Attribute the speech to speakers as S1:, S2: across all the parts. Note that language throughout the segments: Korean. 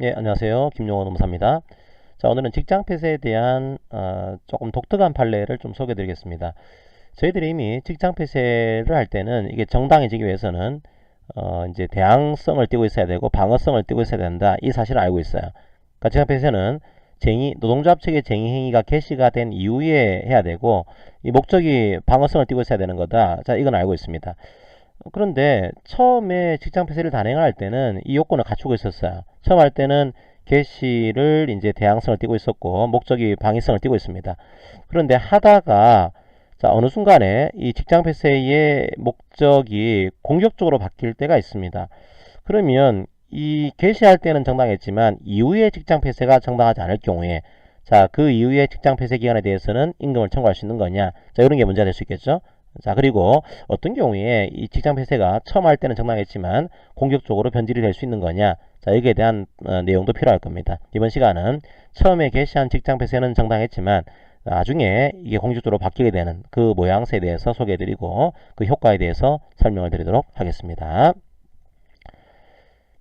S1: 네, 안녕하세요. 김용원 노무사입니다. 자, 오늘은 직장 폐쇄에 대한 조금 독특한 판례를 좀 소개해 드리겠습니다. 저희들이 이미 직장 폐쇄를 할 때는 이게 정당해지기 위해서는 이제 대항성을 띠고 있어야 되고 방어성을 띠고 있어야 된다. 이 사실을 알고 있어요. 그러니까 직장 폐쇄는 노동조합 측의 쟁의 행위가 개시가 된 이후에 해야 되고 이 목적이 방어성을 띠고 있어야 되는 거다. 자, 이건 알고 있습니다. 그런데 처음에 직장 폐쇄를 단행할 때는 이 요건을 갖추고 있었어요. 처음 할 때는 개시를 이제 대항성을 띠고 있었고 목적이 방위성을 띠고 있습니다. 그런데 하다가 자, 어느 순간에 이 직장 폐쇄의 목적이 공격적으로 바뀔 때가 있습니다. 그러면 이 개시할 때는 정당했지만 이후에 직장 폐쇄가 정당하지 않을 경우에 자, 그 이후에 직장 폐쇄 기간에 대해서는 임금을 청구할 수 있는 거냐? 자, 이런 게 문제가 될 수 있겠죠. 자, 그리고 어떤 경우에 이 직장 폐쇄가 처음 할 때는 정당했지만 공격적으로 변질이 될 수 있는 거냐? 자, 여기에 대한 내용도 필요할 겁니다. 이번 시간은 처음에 개시한 직장 폐쇄는 정당했지만 나중에 이게 공격적으로 바뀌게 되는 그 모양새에 대해서 소개해드리고 그 효과에 대해서 설명을 드리도록 하겠습니다.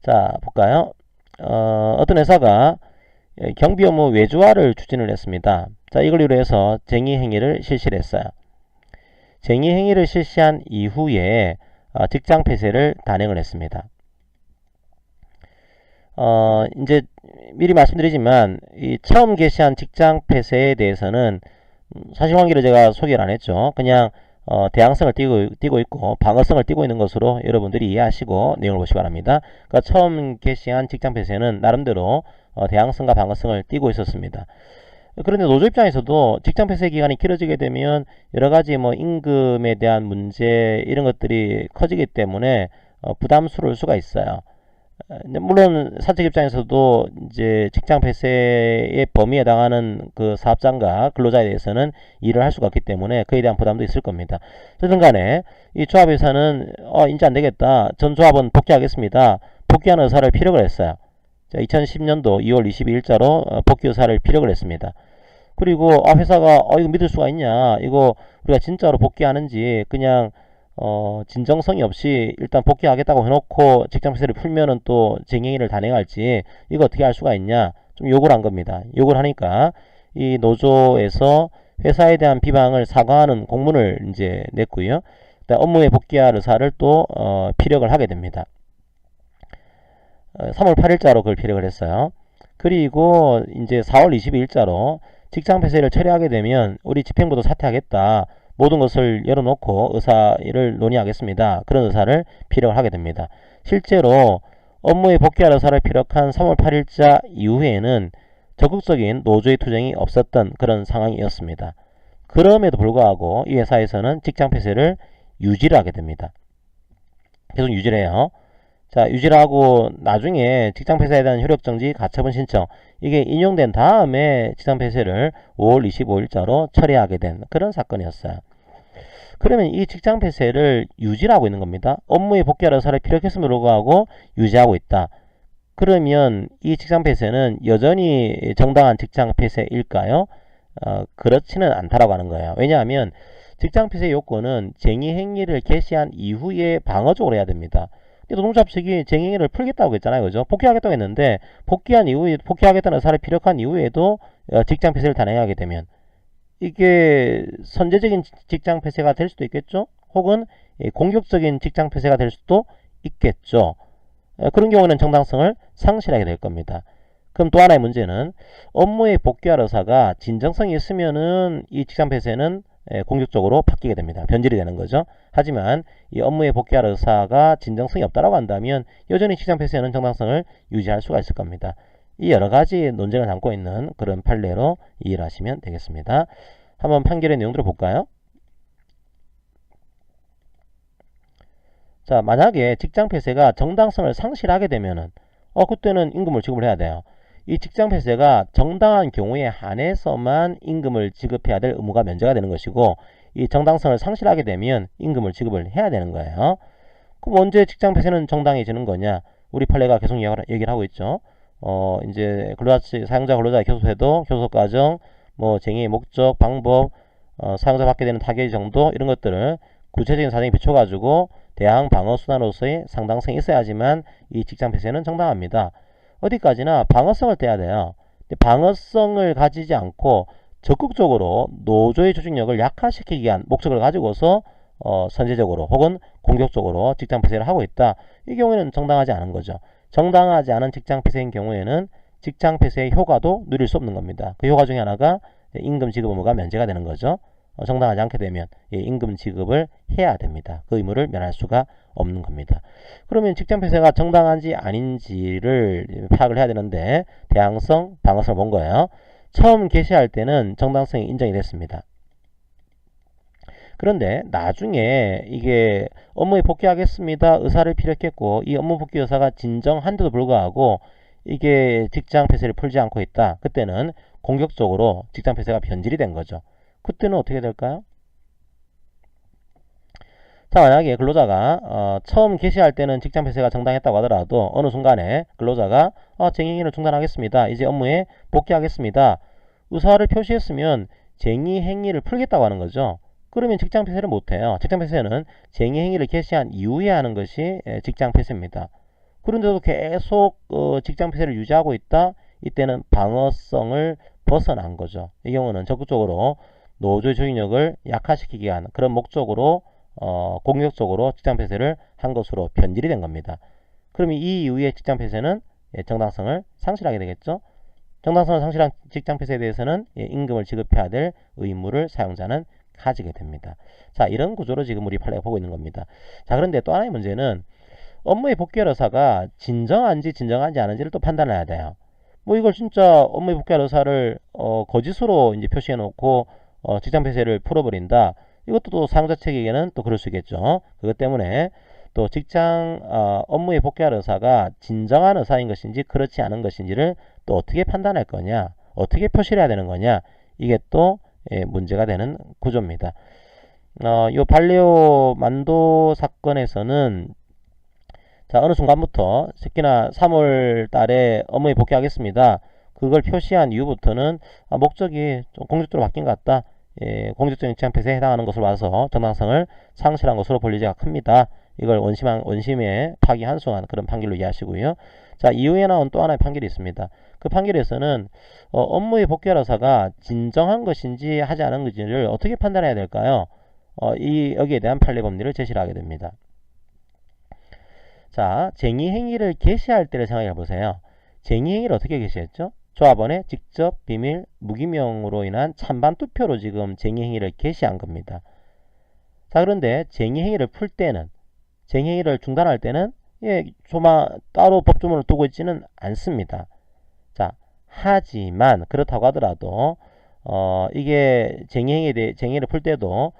S1: 자, 볼까요? 어떤 회사가 경비 업무 외주화를 추진을 했습니다. 자, 이걸 이유로 해서 쟁의 행위를 실시를 했어요. 쟁의 행위를 실시한 이후에 직장 폐쇄를 단행을 했습니다. 이제 미리 말씀드리지만 이 처음 개시한 직장 폐쇄에 대해서는 사실관계를 제가 소개를 안 했죠. 그냥 대항성을 띠고 있고 방어성을 띠고 있는 것으로 여러분들이 이해하시고 내용을 보시기 바랍니다. 그러니까 처음 개시한 직장 폐쇄는 나름대로 대항성과 방어성을 띠고 있었습니다. 그런데 노조 입장에서도 직장 폐쇄 기간이 길어지게 되면 여러 가지 뭐 임금에 대한 문제 이런 것들이 커지기 때문에 부담스러울 수가 있어요. 물론 사측 입장에서도 이제 직장 폐쇄의 범위에 해당하는 그 사업장과 근로자에 대해서는 일을 할 수가 없기 때문에 그에 대한 부담도 있을 겁니다. 어쨌든 간에 이 조합에서는 이제 안 되겠다. 전 조합은 복귀하겠습니다. 복귀하는 의사를 피력을 했어요. 2010년도 2월 22일자로 복귀 의사를 피력을 했습니다. 그리고 회사가 이거 믿을 수가 있냐, 이거 우리가 진짜로 복귀하는지 그냥 진정성이 없이 일단 복귀하겠다고 해놓고 직장 폐쇄를 풀면은 또 쟁행위를 단행할지 이거 어떻게 할 수가 있냐, 좀 요구를 한 겁니다. 요구를 하니까 이 노조에서 회사에 대한 비방을 사과하는 공문을 이제 냈고요. 업무에 복귀할 의사를 또 피력을 하게 됩니다. 3월 8일자로 그걸 피력을 했어요. 그리고 이제 4월 22일자로 직장 폐쇄를 처리하게 되면 우리 집행부도 사퇴하겠다. 모든 것을 열어놓고 의사를 논의하겠습니다. 그런 의사를 피력을 하게 됩니다. 실제로 업무에 복귀할 의사를 피력한 3월 8일자 이후에는 적극적인 노조의 투쟁이 없었던 그런 상황이었습니다. 그럼에도 불구하고 이 회사에서는 직장 폐쇄를 유지를 하게 됩니다. 계속 유지를 해요. 자, 유지를 하고 나중에 직장 폐쇄에 대한 효력정지 가처분 신청 이게 인용된 다음에 직장 폐쇄를 5월 25일자로 처리하게 된 그런 사건이었어요. 그러면 이 직장 폐쇄를 유지를 하고 있는 겁니다. 업무에 복귀할 의사를 피력했음에도 불구하고 유지하고 있다. 그러면 이 직장 폐쇄는 여전히 정당한 직장 폐쇄일까요? 그렇지는 않다라고 하는 거예요. 왜냐하면 직장 폐쇄 요건은 쟁의 행위를 개시한 이후에 방어적으로 해야 됩니다. 노동조합 측이 쟁의를 풀겠다고 했잖아요. 그죠? 복귀하겠다고 했는데 복귀한 이후에 복귀하겠다는 의사를 피력한 이후에도 직장 폐쇄를 단행하게 되면 이게 선제적인 직장 폐쇄가 될 수도 있겠죠. 혹은 공격적인 직장 폐쇄가 될 수도 있겠죠. 그런 경우는 정당성을 상실하게 될 겁니다. 그럼 또 하나의 문제는 업무에 복귀할 의사가 진정성이 있으면은 이 직장 폐쇄는 공격적으로 바뀌게 됩니다. 변질이 되는 거죠. 하지만 이 업무에 복귀할 의사가 진정성이 없다라고 한다면 여전히 직장 폐쇄는 정당성을 유지할 수가 있을 겁니다. 이 여러 가지 논쟁을 담고 있는 그런 판례로 이해를 하시면 되겠습니다. 한번 판결의 내용들을 볼까요? 자, 만약에 직장 폐쇄가 정당성을 상실하게 되면은 그때는 임금을 지급을 해야 돼요. 이 직장 폐쇄가 정당한 경우에 한해서만 임금을 지급해야 될 의무가 면제가 되는 것이고 이 정당성을 상실하게 되면 임금을 지급을 해야 되는 거예요. 그럼 언제 직장 폐쇄는 정당해지는 거냐? 우리 판례가 계속 얘기를 하고 있죠. 이제 사용자 근로자 교섭회도, 교섭 과정, 뭐 쟁의 목적, 방법, 사용자 받게 되는 타겟 정도 이런 것들을 구체적인 사정에 비춰가지고 대항 방어 수단으로서의 상당성이 있어야지만 이 직장 폐쇄는 정당합니다. 어디까지나 방어성을 떼야 돼요. 근데 방어성을 가지지 않고 적극적으로 노조의 조직력을 약화시키기 위한 목적을 가지고서 선제적으로 혹은 공격적으로 직장 폐쇄를 하고 있다. 이 경우에는 정당하지 않은 거죠. 정당하지 않은 직장 폐쇄인 경우에는 직장 폐쇄의 효과도 누릴 수 없는 겁니다. 그 효과 중에 하나가 임금 지급 의무가 면제가 되는 거죠. 정당하지 않게 되면 임금 지급을 해야 됩니다. 그 의무를 면할 수가 없는 겁니다. 그러면 직장 폐쇄가 정당한지 아닌지를 파악을 해야 되는데 대항성, 방어성을 본 거예요. 처음 개시할 때는 정당성이 인정이 됐습니다. 그런데 나중에 이게 업무에 복귀하겠습니다 의사를 피력했고 이 업무 복귀 의사가 진정한데도 불구하고 이게 직장 폐쇄를 풀지 않고 있다. 그때는 공격적으로 직장 폐쇄가 변질이 된 거죠. 그때는 어떻게 될까요? 자, 만약에 근로자가 처음 개시할 때는 직장 폐쇄가 정당했다고 하더라도 어느 순간에 근로자가 쟁의행위를 중단하겠습니다. 이제 업무에 복귀하겠습니다. 의사를 표시했으면 쟁의행위를 풀겠다고 하는 거죠. 그러면 직장 폐쇄를 못해요. 직장 폐쇄는 쟁의행위를 개시한 이후에 하는 것이 직장 폐쇄입니다. 그런데도 계속 직장 폐쇄를 유지하고 있다? 이때는 방어성을 벗어난 거죠. 이 경우는 적극적으로 노조의 조직력을 약화시키기 위한 그런 목적으로 공격적으로 직장 폐쇄를 한 것으로 변질이 된 겁니다. 그러면 이 이후에 직장 폐쇄는 정당성을 상실하게 되겠죠. 정당성을 상실한 직장 폐쇄에 대해서는 임금을 지급해야 될 의무를 사용자는 가지게 됩니다. 자, 이런 구조로 지금 우리 판례가 보고 있는 겁니다. 자, 그런데 또 하나의 문제는 업무의 복귀할 의사가 진정한지 진정하지 않은지를 또 판단해야 돼요. 뭐 이걸 진짜 업무의 복귀할 의사를 거짓으로 이제 표시해 놓고 직장 폐쇄를 풀어버린다. 이것도 또 사용자 측에게는 또 그럴 수 있겠죠. 그것 때문에 또 직장 업무에 복귀할 의사가 진정한 의사인 것인지 그렇지 않은 것인지를 또 어떻게 판단할 거냐, 어떻게 표시를 해야 되는 거냐, 이게 또 문제가 되는 구조입니다. 이 발레오 만도 사건에서는 자, 어느 순간부터 특히나 3월 달에 업무에 복귀하겠습니다. 그걸 표시한 이후부터는 목적이 좀 공격적으로 바뀐 것 같다. 공격적인 직장 폐쇄에 해당하는 것으로 봐서 정당성을 상실한 것으로 볼 리가 큽니다. 이걸 원심에 파기환송한 그런 판결로 이해하시고요. 자, 이후에 나온 또 하나의 판결이 있습니다. 그 판결에서는 업무에 복귀할 의사가 진정한 것인지 하지 않은 것인지를 어떻게 판단해야 될까요? 여기에 대한 판례 법리를 제시를 하게 됩니다. 자, 쟁의행위를 개시할 때를 생각해 보세요. 쟁의행위를 어떻게 개시했죠? 조합원의 직접, 비밀, 무기명으로 인한 찬반 투표로 지금 쟁의행위를 개시한 겁니다. 자, 그런데 쟁의행위를 풀 때는, 쟁의행위를 중단할 때는 따로 법조문을 두고 있지는 않습니다. 자, 하지만 그렇다고 하더라도 이게 쟁의를 풀 때도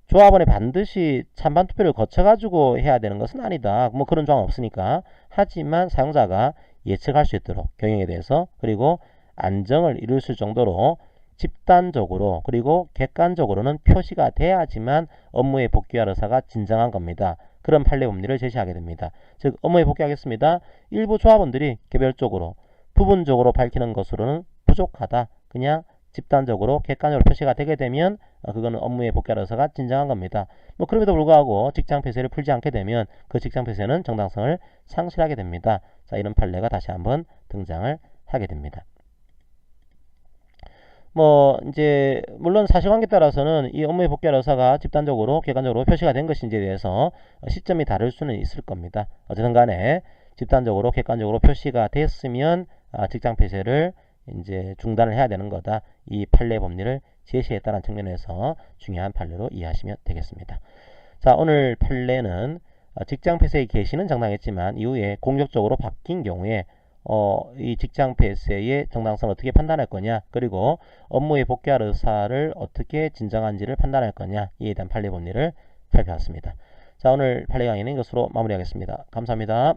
S1: 조합원이 반드시 찬반 투표를 거쳐가지고 해야 되는 것은 아니다. 뭐 그런 조항은 없으니까. 하지만 사용자가 예측할 수 있도록 경영에 대해서 그리고 안정을 이룰 수 있을 정도로 집단적으로 그리고 객관적으로는 표시가 돼야지만 업무에 복귀할 의사가 진정한 겁니다. 그런 판례 법리를 제시하게 됩니다. 즉 업무에 복귀하겠습니다. 일부 조합원들이 개별적으로 부분적으로 밝히는 것으로는 부족하다. 그냥 집단적으로 객관적으로 표시가 되게 되면 그거는 업무에 복귀할 의사가 진정한 겁니다. 뭐 그럼에도 불구하고 직장 폐쇄를 풀지 않게 되면 그 직장 폐쇄는 정당성을 상실하게 됩니다. 자, 이런 판례가 다시 한번 등장을 하게 됩니다. 뭐 이제 물론 사실관계에 따라서는 이 업무에 복귀할 의사가 집단적으로 객관적으로 표시가 된 것인지에 대해서 시점이 다를 수는 있을 겁니다. 어쨌든 간에 집단적으로 객관적으로 표시가 됐으면 직장 폐쇄를 이제 중단을 해야 되는 거다. 이 판례 법리를 제시했다는 측면에서 중요한 판례로 이해하시면 되겠습니다. 자, 오늘 판례는 직장 폐쇄의 개시는 정당했지만 이후에 공격적으로 바뀐 경우에 이 직장 폐쇄의 정당성을 어떻게 판단할 거냐, 그리고 업무에 복귀할 의사를 어떻게 진정한지를 판단할 거냐, 이에 대한 판례 법리를 살펴봤습니다. 자, 오늘 판례 강의는 이것으로 마무리하겠습니다. 감사합니다.